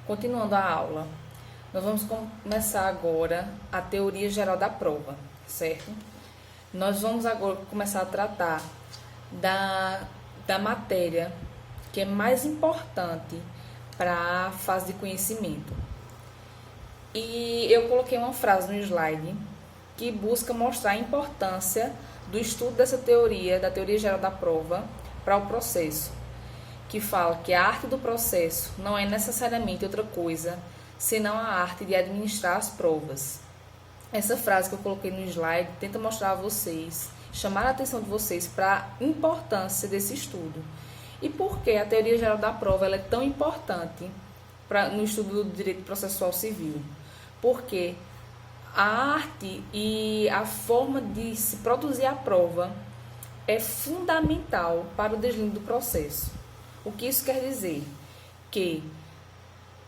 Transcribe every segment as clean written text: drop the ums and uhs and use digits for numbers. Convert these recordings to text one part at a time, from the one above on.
Continuando a aula, nós vamos começar agora a teoria geral da prova, certo? Nós vamos agora começar a tratar da matéria que é mais importante para a fase de conhecimento. E eu coloquei uma frase no slide que busca mostrar a importância do estudo dessa teoria, da teoria geral da prova, para o processo, que fala que a arte do processo não é necessariamente outra coisa, senão a arte de administrar as provas. Essa frase que eu coloquei no slide tenta mostrar a vocês, chamar a atenção de vocês para a importância desse estudo. E por que a teoria geral da prova ela é tão importante no estudo do direito processual civil? Porque a arte e a forma de se produzir a prova é fundamental para o deslinde do processo. O que isso quer dizer? Que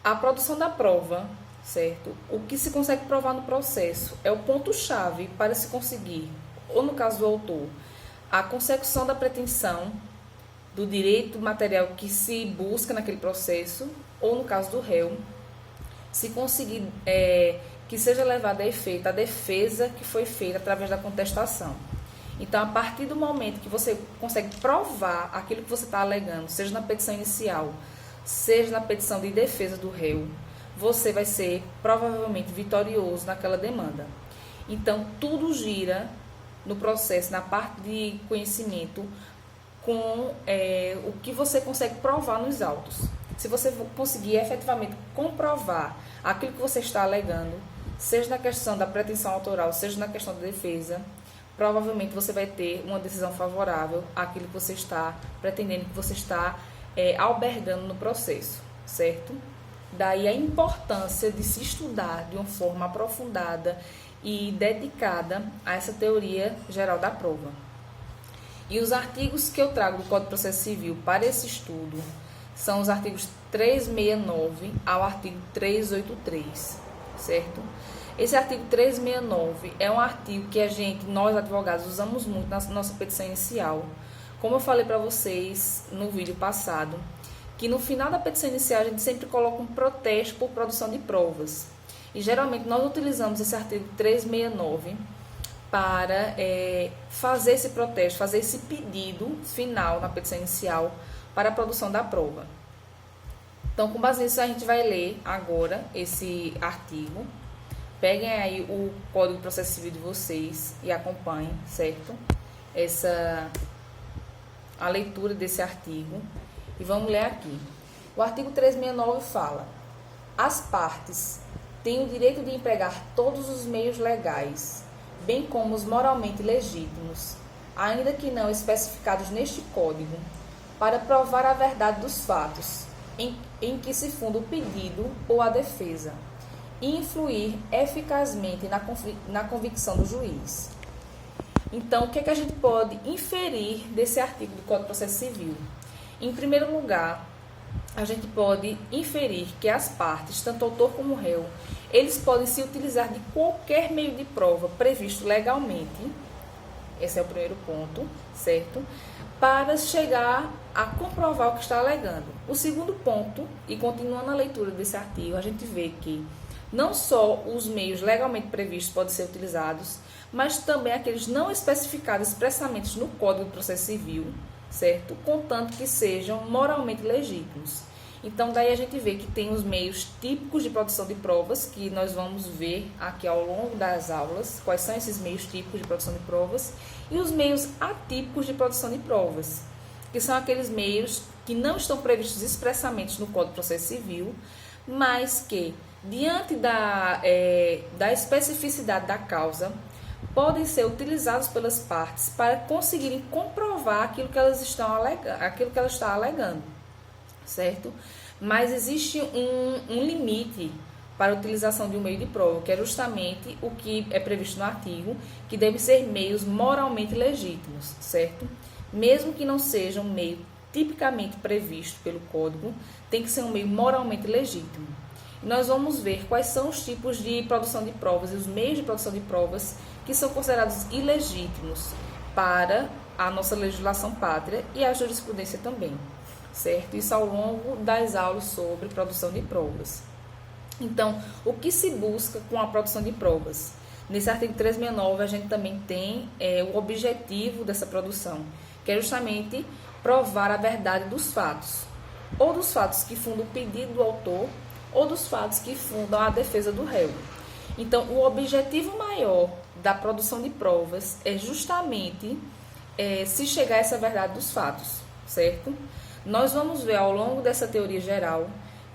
a produção da prova, certo? O que se consegue provar no processo é o ponto-chave para se conseguir, ou no caso do autor, a consecução da pretensão do direito material que se busca naquele processo, ou no caso do réu, se conseguir que seja levada a efeito a defesa que foi feita através da contestação. Então, a partir do momento que você consegue provar aquilo que você está alegando, seja na petição inicial, seja na petição de defesa do réu, você vai ser provavelmente vitorioso naquela demanda. Então, tudo gira no processo, na parte de conhecimento, com o que você consegue provar nos autos. Se você conseguir efetivamente comprovar aquilo que você está alegando, seja na questão da pretensão autoral, seja na questão da defesa, provavelmente você vai ter uma decisão favorável àquilo que você está pretendendo, que você está albergando no processo, certo? Daí a importância de se estudar de uma forma aprofundada e dedicada a essa teoria geral da prova. E os artigos que eu trago do Código de Processo Civil para esse estudo são os artigos 369 ao artigo 383, certo? Esse artigo 369 é um artigo que nós advogados, usamos muito na nossa petição inicial. Como eu falei para vocês no vídeo passado, que no final da petição inicial a gente sempre coloca um protesto por produção de provas. E geralmente nós utilizamos esse artigo 369 para fazer esse protesto, fazer esse pedido final na petição inicial para a produção da prova. Então, com base nisso, a gente vai ler agora esse artigo. Peguem aí o Código de Processo Civil de vocês e acompanhem, certo? A leitura desse artigo. E vamos ler aqui. O artigo 369 fala: as partes têm o direito de empregar todos os meios legais, bem como os moralmente legítimos, ainda que não especificados neste Código, para provar a verdade dos fatos em que se funda o pedido ou a defesa, e influir eficazmente na convicção do juiz. Então, o que a gente pode inferir desse artigo do Código de Processo Civil? Em primeiro lugar, a gente pode inferir que as partes, tanto autor como réu, eles podem se utilizar de qualquer meio de prova previsto legalmente, esse é o primeiro ponto, certo? Para chegar a comprovar o que está alegando. O segundo ponto, e continuando a leitura desse artigo, a gente vê que não só os meios legalmente previstos podem ser utilizados, mas também aqueles não especificados expressamente no Código de Processo Civil, certo? Contanto que sejam moralmente legítimos. Então, daí a gente vê que tem os meios típicos de produção de provas, que nós vamos ver aqui ao longo das aulas, quais são esses meios típicos de produção de provas, e os meios atípicos de produção de provas, que são aqueles meios que não estão previstos expressamente no Código de Processo Civil, mas que, diante da especificidade da causa, podem ser utilizados pelas partes para conseguirem comprovar aquilo que elas estão alegando, certo? Mas existe um limite para a utilização de um meio de prova, que é justamente o que é previsto no artigo, que deve ser meios moralmente legítimos, certo? Mesmo que não seja um meio tipicamente previsto pelo Código, tem que ser um meio moralmente legítimo. E nós vamos ver quais são os tipos de produção de provas e os meios de produção de provas que são considerados ilegítimos para a nossa legislação pátria e a jurisprudência também. certo? Isso ao longo das aulas sobre produção de provas. Então, o que se busca com a produção de provas? Nesse artigo 369, a gente também tem o objetivo dessa produção, que é justamente provar a verdade dos fatos, ou dos fatos que fundam o pedido do autor, ou dos fatos que fundam a defesa do réu. Então, o objetivo maior da produção de provas é justamente se chegar a essa verdade dos fatos, certo? Nós vamos ver ao longo dessa teoria geral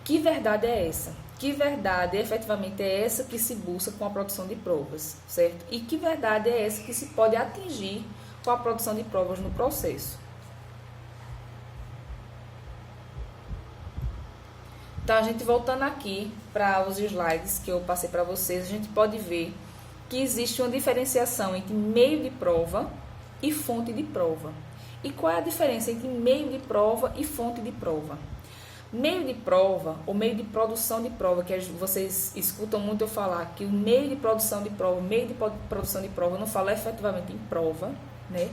que verdade é essa, que verdade efetivamente é essa que se busca com a produção de provas, certo? E que verdade é essa que se pode atingir com a produção de provas no processo. Então, a gente voltando aqui para os slides que eu passei para vocês, a gente pode ver que existe uma diferenciação entre meio de prova e fonte de prova. E qual é a diferença entre meio de prova e fonte de prova? Meio de prova, ou meio de produção de prova, que vocês escutam muito eu falar, que o meio de produção de prova, eu não falo efetivamente em prova, né?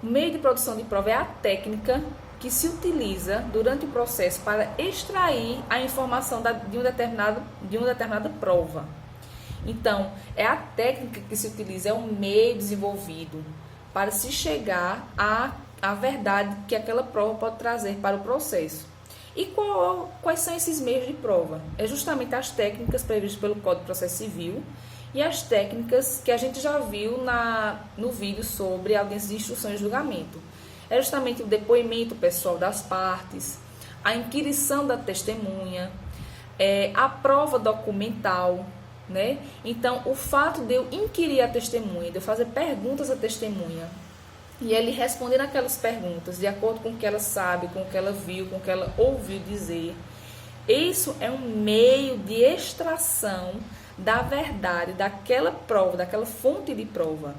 O meio de produção de prova é a técnica que se utiliza durante o processo para extrair a informação de uma determinada prova. Então, é a técnica que se utiliza, é um meio desenvolvido para se chegar à verdade que aquela prova pode trazer para o processo. E quais são esses meios de prova? É justamente as técnicas previstas pelo Código de Processo Civil e as técnicas que a gente já viu no vídeo sobre audiências de instrução e julgamento. É justamente o depoimento pessoal das partes, a inquirição da testemunha, a prova documental, né? Então, o fato de eu inquirir a testemunha, de eu fazer perguntas à testemunha, e ele responder aquelas perguntas de acordo com o que ela sabe, com o que ela viu, com o que ela ouviu dizer, isso é um meio de extração da verdade, daquela prova, daquela fonte de prova,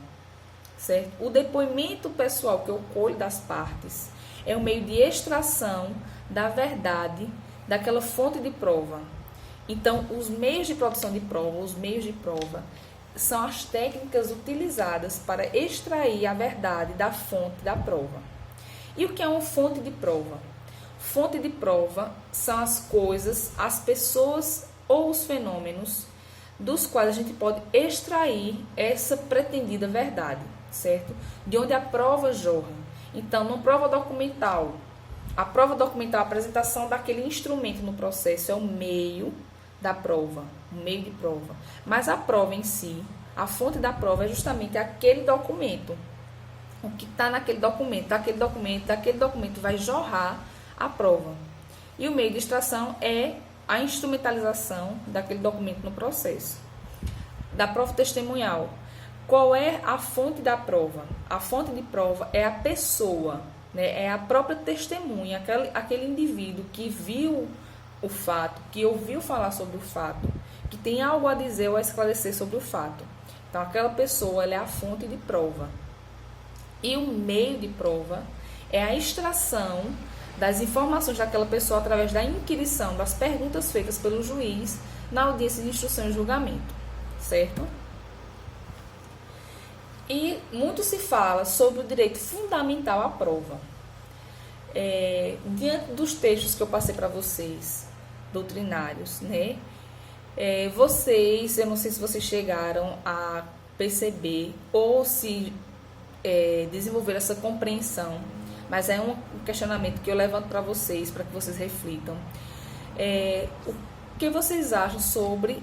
certo? O depoimento pessoal que eu colho das partes é um meio de extração da verdade, daquela fonte de prova. Então, os meios de produção de prova, os meios de prova, são as técnicas utilizadas para extrair a verdade da fonte da prova. E o que é uma fonte de prova? Fonte de prova são as coisas, as pessoas ou os fenômenos dos quais a gente pode extrair essa pretendida verdade, certo? De onde a prova jorra. Então, numa prova documental, a apresentação daquele instrumento no processo é o meio da prova, o meio de prova. Mas a prova em si, a fonte da prova é justamente aquele documento. O que está naquele documento, daquele documento vai jorrar a prova. E o meio de extração é a instrumentalização daquele documento no processo. Da prova testemunhal. Qual é a fonte da prova? A fonte de prova é a pessoa, né? É a própria testemunha, aquele indivíduo que viu o fato, que ouviu falar sobre o fato, que tem algo a dizer ou a esclarecer sobre o fato. Então, aquela pessoa ela é a fonte de prova. E o meio de prova é a extração das informações daquela pessoa através da inquirição, das perguntas feitas pelo juiz na audiência de instrução e julgamento, certo? E muito se fala sobre o direito fundamental à prova. Diante dos textos que eu passei para vocês, doutrinários, né? Eu não sei se vocês chegaram a perceber ou se desenvolver essa compreensão, mas é um questionamento que eu levanto para vocês, para que vocês reflitam. O que vocês acham sobre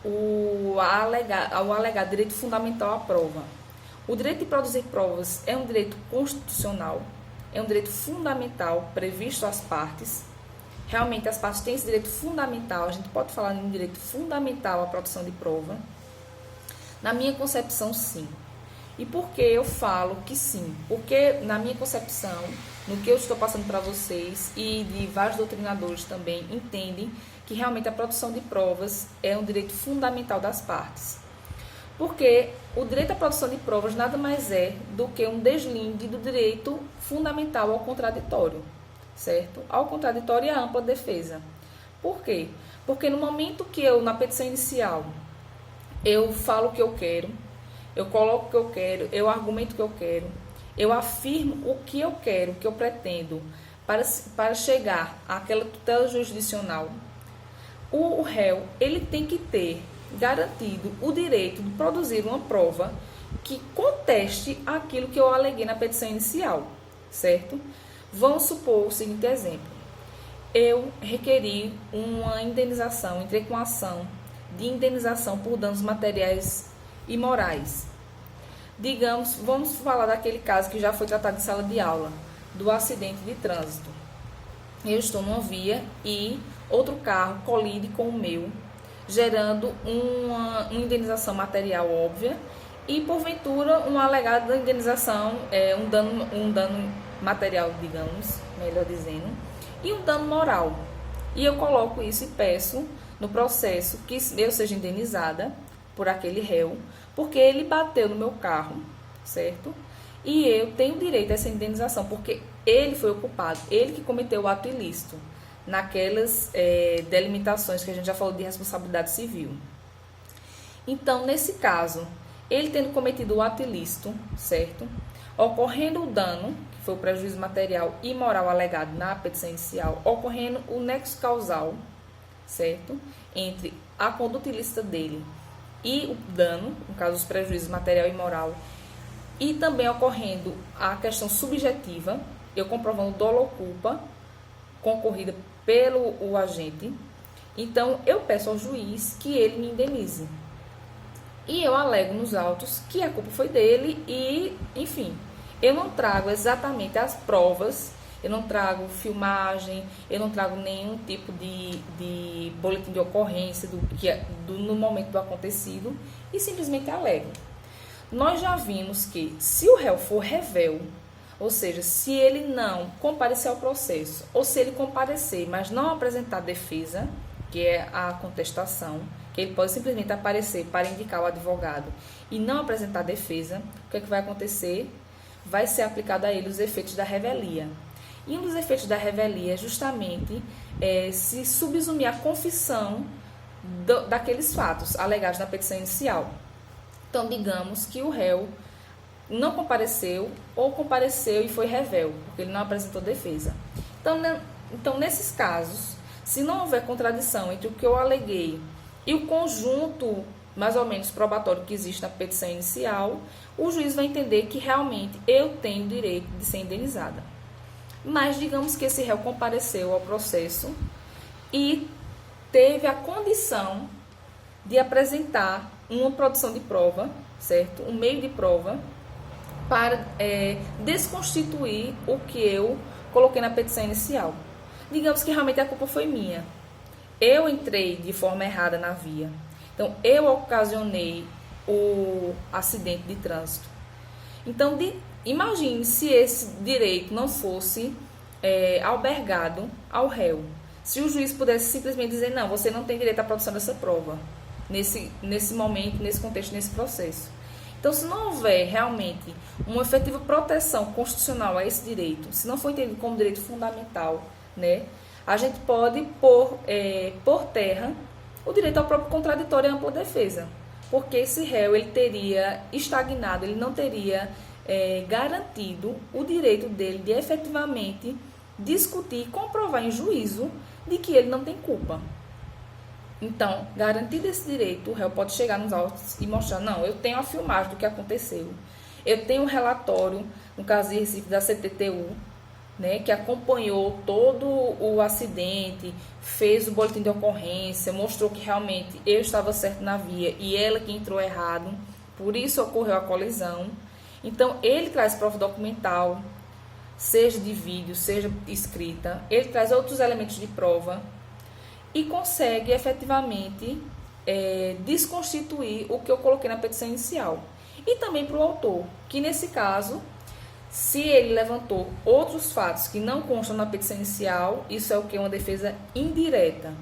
o alegado direito fundamental à prova? O direito de produzir provas é um direito constitucional, é um direito fundamental previsto às partes. Realmente as partes têm esse direito fundamental, a gente pode falar em um direito fundamental à produção de prova. Na minha concepção, sim. E por que eu falo que sim? Porque na minha concepção, no que eu estou passando para vocês e de vários doutrinadores também entendem que realmente a produção de provas é um direito fundamental das partes. Porque o direito à produção de provas nada mais é do que um deslinde do direito fundamental ao contraditório, certo? Ao contraditório e à ampla defesa. Por quê? Porque no momento que na petição inicial, eu falo o que eu quero, eu coloco o que eu quero, eu argumento o que eu quero, eu afirmo o que eu quero, o que eu pretendo, para chegar àquela tutela jurisdicional, o réu ele tem que ter garantido o direito de produzir uma prova que conteste aquilo que eu aleguei na petição inicial, certo? Vamos supor o seguinte exemplo. Eu requeri uma indenização, entrei com ação de indenização por danos materiais e morais. Digamos, vamos falar daquele caso que já foi tratado em sala de aula, do acidente de trânsito. Eu estou numa via e outro carro colide com o meu, gerando uma indenização material óbvia e, porventura, uma alegada indenização, um dano material, digamos, melhor dizendo, e um dano moral. E eu coloco isso e peço no processo que eu seja indenizada por aquele réu, porque ele bateu no meu carro, certo? E eu tenho direito a essa indenização, porque ele foi o culpado, ele que cometeu o ato ilícito, naquelas delimitações que a gente já falou de responsabilidade civil. Então, nesse caso, ele tendo cometido o ato ilícito, certo? Ocorrendo o dano, que foi o prejuízo material e moral alegado na petição inicial, ocorrendo o nexo causal, certo? Entre a conduta ilícita dele e o dano, no caso os prejuízos material e moral, e também ocorrendo a questão subjetiva, eu comprovando dolo ou culpa concorrida pelo agente, então eu peço ao juiz que ele me indenize. E eu alego nos autos que a culpa foi dele e, enfim, eu não trago exatamente as provas, eu não trago filmagem, eu não trago nenhum tipo de boletim de ocorrência no momento do acontecido e simplesmente alego. Nós já vimos que se o réu for revel, ou seja, se ele não comparecer ao processo, ou se ele comparecer, mas não apresentar defesa, que é a contestação, que ele pode simplesmente aparecer para indicar o advogado e não apresentar defesa, o que é que vai acontecer? Vai ser aplicado a ele os efeitos da revelia. E um dos efeitos da revelia é justamente se subsumir a confissão daqueles fatos alegados na petição inicial. Então, digamos que o réu não compareceu ou compareceu e foi revel, porque ele não apresentou defesa. Então, nesses casos, se não houver contradição entre o que eu aleguei e o conjunto, mais ou menos, probatório que existe na petição inicial, o juiz vai entender que realmente eu tenho direito de ser indenizada. Mas digamos que esse réu compareceu ao processo e teve a condição de apresentar uma produção de prova, certo? Um meio de prova para desconstituir o que eu coloquei na petição inicial. Digamos que realmente a culpa foi minha. Eu entrei de forma errada na via. Então, eu ocasionei o acidente de trânsito. Então, imagine se esse direito não fosse albergado ao réu. Se o juiz pudesse simplesmente dizer, não, você não tem direito à produção dessa prova, nesse momento, nesse contexto, nesse processo. Então, se não houver realmente uma efetiva proteção constitucional a esse direito, se não for entendido como direito fundamental, né, a gente pode pôr por terra o direito ao próprio contraditório e ampla defesa, porque esse réu ele teria estagnado, ele não teria garantido o direito dele de efetivamente discutir e comprovar em juízo de que ele não tem culpa. Então, garantido esse direito, o réu pode chegar nos autos e mostrar, não, eu tenho a filmagem do que aconteceu, eu tenho um relatório, no caso de Recife, da CTTU, né, que acompanhou todo o acidente, fez o boletim de ocorrência, mostrou que realmente eu estava certo na via e ela que entrou errado, por isso ocorreu a colisão. Então, ele traz prova documental, seja de vídeo, seja escrita, ele traz outros elementos de prova e consegue efetivamente desconstituir o que eu coloquei na petição inicial. E também para o autor, que nesse caso, se ele levantou outros fatos que não constam na petição inicial, isso é o que? Uma defesa indireta.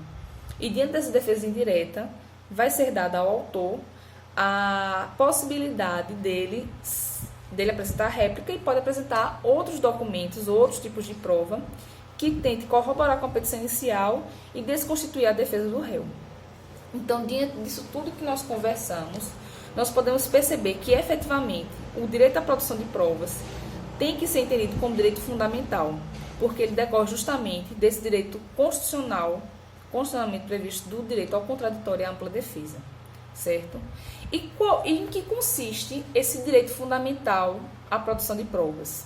E diante dessa defesa indireta, vai ser dada ao autor a possibilidade dele apresentar réplica e pode apresentar outros documentos, outros tipos de prova que tente corroborar com a petição inicial e desconstituir a defesa do réu. Então, diante disso tudo que nós conversamos, nós podemos perceber que, efetivamente, o direito à produção de provas tem que ser entendido como direito fundamental, porque ele decorre justamente desse direito constitucional, constitucionalmente previsto do direito ao contraditório e à ampla defesa, certo? E em que consiste esse direito fundamental à produção de provas?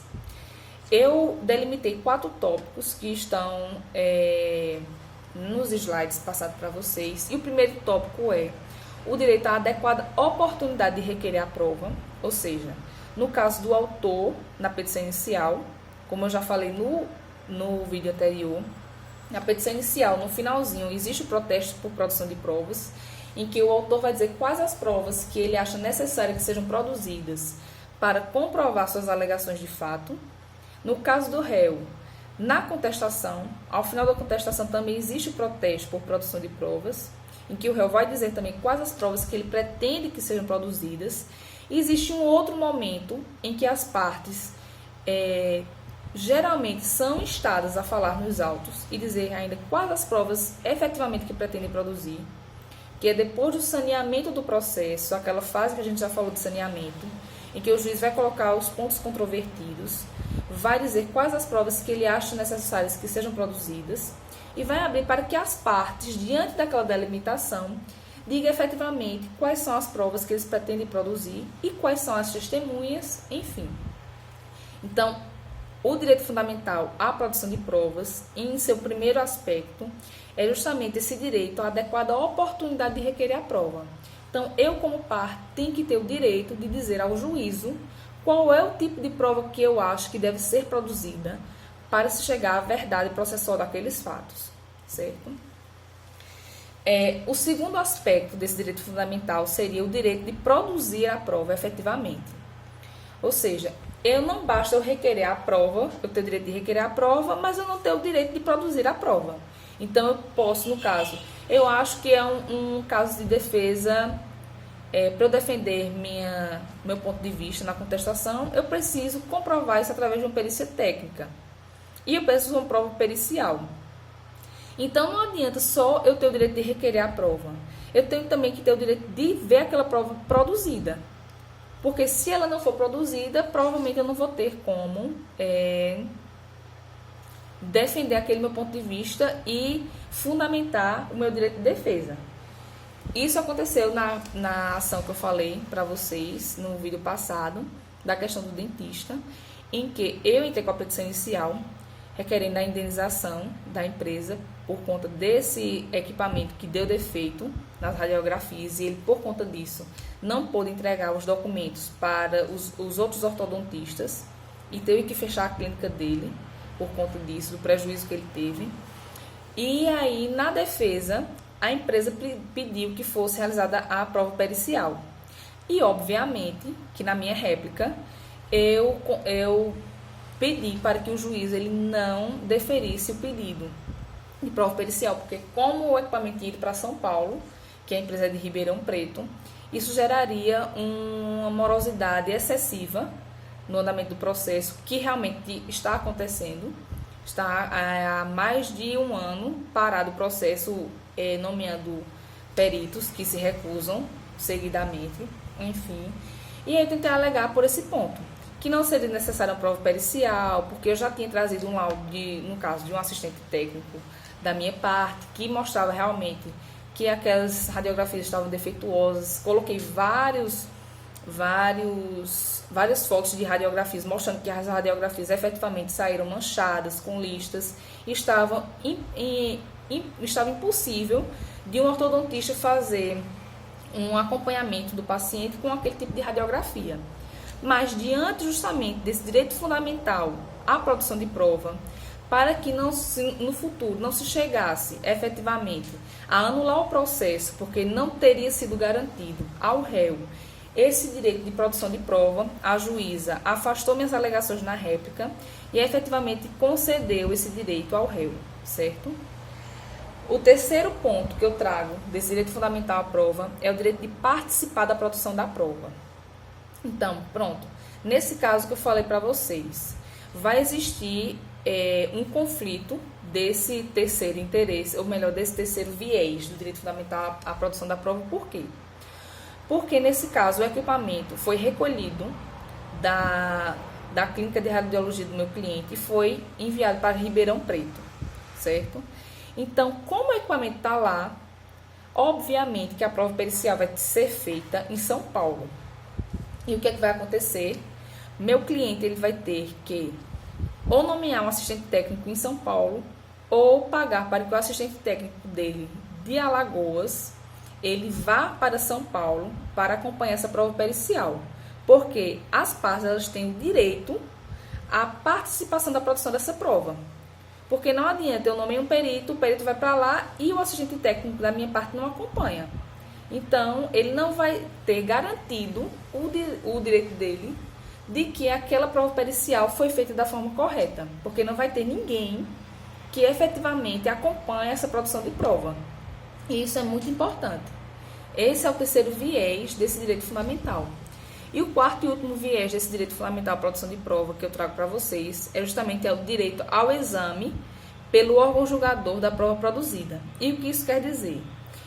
Eu delimitei 4 tópicos que estão nos slides passados para vocês. E o primeiro tópico é o direito à adequada oportunidade de requerer a prova, ou seja, no caso do autor, na petição inicial, como eu já falei no vídeo anterior, na petição inicial, no finalzinho, existe o protesto por produção de provas, em que o autor vai dizer quais as provas que ele acha necessário que sejam produzidas para comprovar suas alegações de fato. No caso do réu, na contestação, ao final da contestação também existe o protesto por produção de provas, em que o réu vai dizer também quais as provas que ele pretende que sejam produzidas. E existe um outro momento em que as partes geralmente são instadas a falar nos autos e dizer ainda quais as provas efetivamente que pretendem produzir, que é depois do saneamento do processo, aquela fase que a gente já falou de saneamento, em que o juiz vai colocar os pontos controvertidos, vai dizer quais as provas que ele acha necessárias que sejam produzidas e vai abrir para que as partes, diante daquela delimitação, digam efetivamente quais são as provas que eles pretendem produzir e quais são as testemunhas, enfim. Então, o direito fundamental à produção de provas, em seu primeiro aspecto, é justamente esse direito à adequada oportunidade de requerer a prova. Então, eu como parte tenho que ter o direito de dizer ao juízo qual é o tipo de prova que eu acho que deve ser produzida para se chegar à verdade processual daqueles fatos, certo? O segundo aspecto desse direito fundamental seria o direito de produzir a prova efetivamente. Ou seja, não basta eu requerer a prova, eu tenho o direito de requerer a prova, mas eu não tenho o direito de produzir a prova. Então, eu posso, no caso, eu acho que é um caso de defesa, para eu defender meu ponto de vista na contestação, eu preciso comprovar isso através de uma perícia técnica. E eu preciso de uma prova pericial. Então, não adianta só eu ter o direito de requerer a prova. Eu tenho também que ter o direito de ver aquela prova produzida. Porque se ela não for produzida, provavelmente eu não vou ter como defender aquele meu ponto de vista e fundamentar o meu direito de defesa. Isso aconteceu na ação que eu falei para vocês no vídeo passado, da questão do dentista, em que eu entrei com a petição inicial, requerendo a indenização da empresa por conta desse equipamento que deu defeito nas radiografias e ele, por conta disso, não pôde entregar os documentos para os outros ortodontistas e teve que fechar a clínica dele por conta disso, do prejuízo que ele teve. E aí, na defesa, a empresa pediu que fosse realizada a prova pericial. E, obviamente, que na minha réplica, eu pedi para que o juiz ele não deferisse o pedido de prova pericial, porque como o equipamento ia para São Paulo, que a empresa é de Ribeirão Preto, isso geraria uma morosidade excessiva no andamento do processo, que realmente está acontecendo. Está há mais de um ano parado o processo, nomeando peritos que se recusam seguidamente, enfim. E aí eu tentei alegar por esse ponto, que não seria necessária uma prova pericial, porque eu já tinha trazido um laudo, no caso de um assistente técnico da minha parte, que mostrava realmente que aquelas radiografias estavam defeituosas. Coloquei várias fotos de radiografias mostrando que as radiografias efetivamente saíram manchadas, com listas, e estava impossível de um ortodontista fazer um acompanhamento do paciente com aquele tipo de radiografia. Mas diante justamente desse direito fundamental à produção de prova, para que no futuro não se chegasse efetivamente a anular o processo, porque não teria sido garantido ao réu esse direito de produção de prova, a juíza afastou minhas alegações na réplica e efetivamente concedeu esse direito ao réu, certo? O terceiro ponto que eu trago desse direito fundamental à prova é o direito de participar da produção da prova. Então, pronto. Nesse caso que eu falei para vocês, vai existir um conflito desse terceiro interesse, ou melhor, desse terceiro viés do direito fundamental à produção da prova. Por quê? Porque nesse caso o equipamento foi recolhido da clínica de radiologia do meu cliente e foi enviado para Ribeirão Preto, certo? Então, como o equipamento está lá, obviamente que a prova pericial vai ser feita em São Paulo. E o que é que vai acontecer? Meu cliente ele vai ter que ou nomear um assistente técnico em São Paulo ou pagar para que o assistente técnico dele de Alagoas ele vá para São Paulo para acompanhar essa prova pericial. Porque as partes elas têm o direito à participação da produção dessa prova. Porque não adianta eu nomear um perito, o perito vai para lá e o assistente técnico da minha parte não acompanha. Então, ele não vai ter garantido o direito dele de que aquela prova pericial foi feita da forma correta. Porque não vai ter ninguém que efetivamente acompanhe essa produção de prova. E isso é muito importante. Esse é o terceiro viés desse direito fundamental. E o quarto e último viés desse direito fundamental à produção de prova que eu trago para vocês é justamente o direito ao exame pelo órgão julgador da prova produzida. E o que isso quer dizer?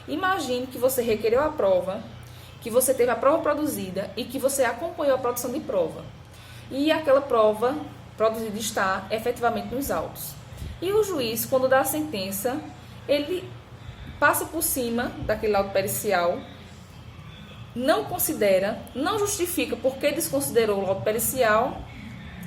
Imagine que você requereu a prova, que você teve a prova produzida e que você acompanhou a produção de prova. E aquela prova produzida está efetivamente nos autos. E o juiz, quando dá a sentença, ele passa por cima daquele laudo pericial, não considera, não justifica porque desconsiderou o laudo pericial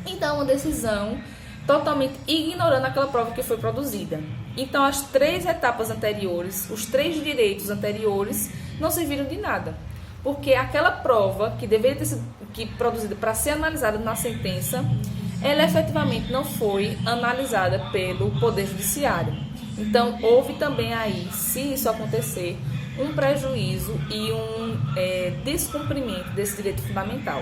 e dá uma decisão totalmente ignorando aquela prova que foi produzida. Então, as 3 etapas anteriores, os 3 direitos anteriores, não serviram de nada. Porque aquela prova que deveria ter sido produzida para ser analisada na sentença, ela efetivamente não foi analisada pelo Poder Judiciário. Então, houve também aí, se isso acontecer, um prejuízo e um descumprimento desse direito fundamental.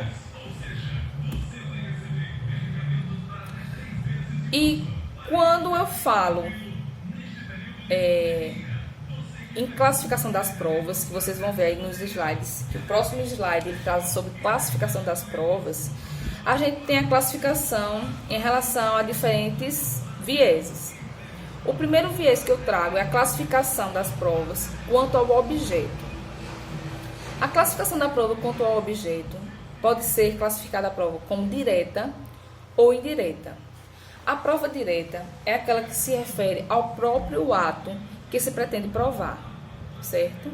E quando eu falo em classificação das provas, que vocês vão ver aí nos slides, que o próximo slide ele traz sobre classificação das provas, a gente tem a classificação em relação a diferentes vieses. O primeiro viés que eu trago é a classificação das provas quanto ao objeto. A classificação da prova quanto ao objeto pode ser classificada a prova como direta ou indireta. A prova direta é aquela que se refere ao próprio ato que se pretende provar, certo?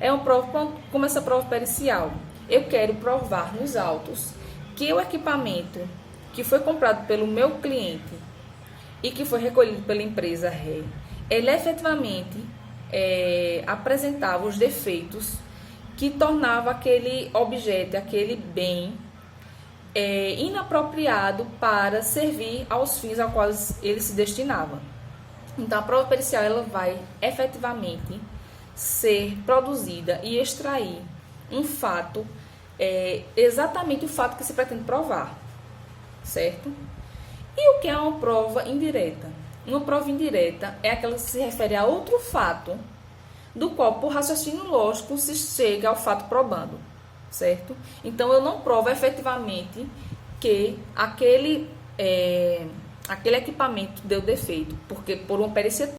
É uma prova como essa prova pericial. Eu quero provar nos autos que o equipamento que foi comprado pelo meu cliente e que foi recolhido pela empresa ré, ele efetivamente apresentava os defeitos que tornava aquele objeto, aquele bem, inapropriado para servir aos fins aos quais ele se destinava. Então, a prova pericial ela vai efetivamente ser produzida e extrair um fato, exatamente o fato que se pretende provar, certo? E o que é uma prova indireta? Uma prova indireta é aquela que se refere a outro fato, do qual, por raciocínio lógico, se chega ao fato probando, certo? Então, eu não provo efetivamente que aquele equipamento deu defeito, porque por uma perícia